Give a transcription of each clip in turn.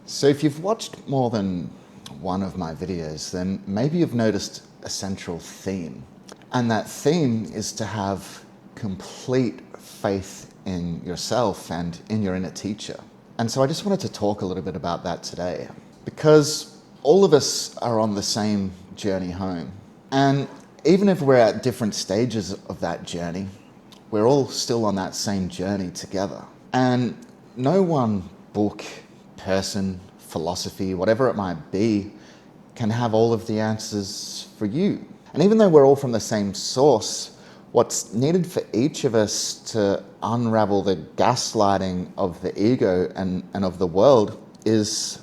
So if you've watched more than one of my videos, then maybe you've noticed a central theme. And that theme is to have complete faith in yourself and in your inner teacher. And so I just wanted to talk a little bit about that today, because all of us are on the same journey home. And even if we're at different stages of that journey, we're all still on that same journey together. And no one book, person, philosophy, whatever it might be, can have all of the answers for you. And even though we're all from the same source, what's needed for each of us to unravel the gaslighting of the ego and of the world is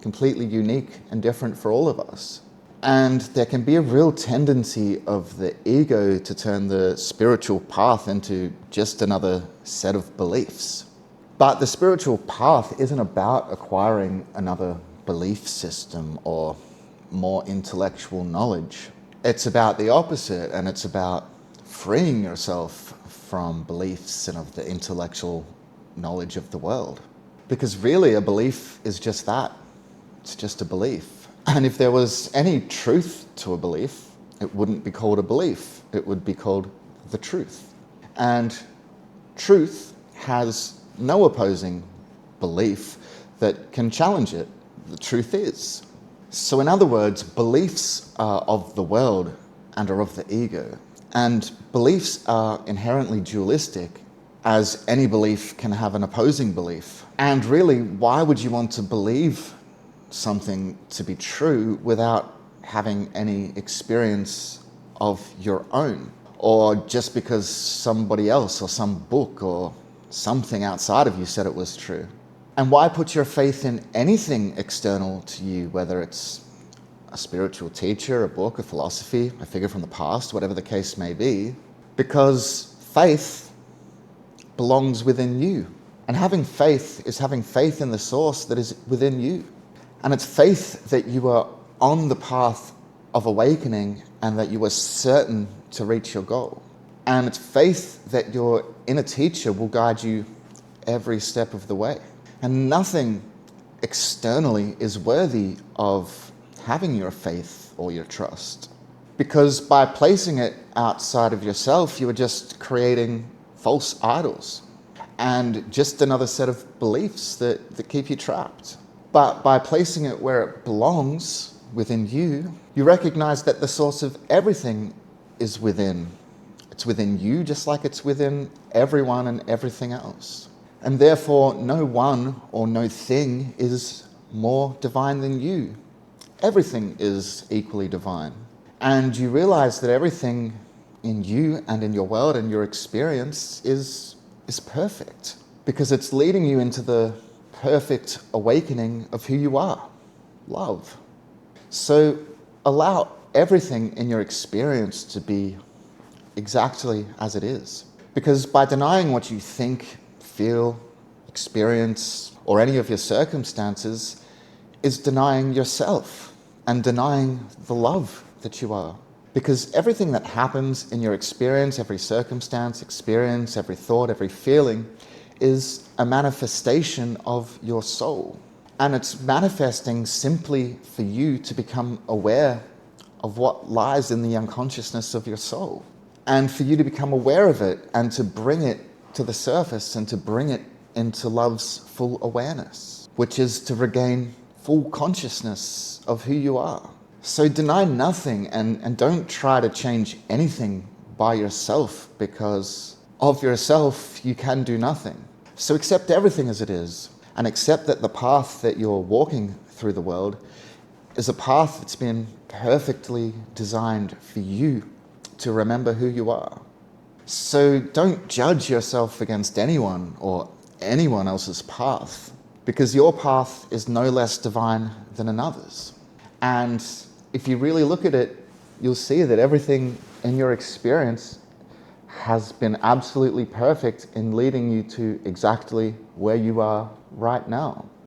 completely unique and different for all of us. And there can be a real tendency of the ego to turn the spiritual path into just another set of beliefs. But the spiritual path isn't about acquiring another belief system or more intellectual knowledge. It's about the opposite, and it's about freeing yourself from beliefs and of the intellectual knowledge of the world. Because really a belief is just that. It's just a belief. And if there was any truth to a belief, it wouldn't be called a belief. It would be called the truth. And truth has no opposing belief that can challenge it. The truth is. So in other words, beliefs are of the world and are of the ego. And beliefs are inherently dualistic, as any belief can have an opposing belief. And really, why would you want to believe something to be true without having any experience of your own? Or just because somebody else or some book or something outside of you said it was true? And why put your faith in anything external to you, whether it's a spiritual teacher, a book, a philosophy, a figure from the past, whatever the case may be? Because faith belongs within you. And having faith is having faith in the source that is within you. And it's faith that you are on the path of awakening and that you are certain to reach your goal. And it's faith that your inner teacher will guide you every step of the way. And nothing externally is worthy of having your faith or your trust. Because by placing it outside of yourself, you are just creating false idols and just another set of beliefs that keep you trapped. But by placing it where it belongs, within you, you recognize that the source of everything is within. It's within you, just like it's within everyone and everything else. And therefore, no one or no thing is more divine than you. Everything is equally divine. And you realize that everything in you and in your world and your experience is perfect, because it's leading you into the perfect awakening of who you are, love. So allow everything in your experience to be exactly as it is. Because by denying what you think, feel, experience, or any of your circumstances is denying yourself and denying the love that you are. Because everything that happens in your experience, every circumstance, experience, every thought, every feeling, is a manifestation of your soul. And it's manifesting simply for you to become aware of what lies in the unconsciousness of your soul. And for you to become aware of it and to bring it to the surface and to bring it into love's full awareness, which is to regain full consciousness of who you are. So deny nothing and don't try to change anything by yourself, because of yourself you can do nothing. So accept everything as it is, and accept that the path that you're walking through the world is a path that's been perfectly designed for you to remember who you are. So don't judge yourself against anyone or anyone else's path, because your path is no less divine than another's. And if you really look at it, you'll see that everything in your experience has been absolutely perfect in leading you to exactly where you are right now.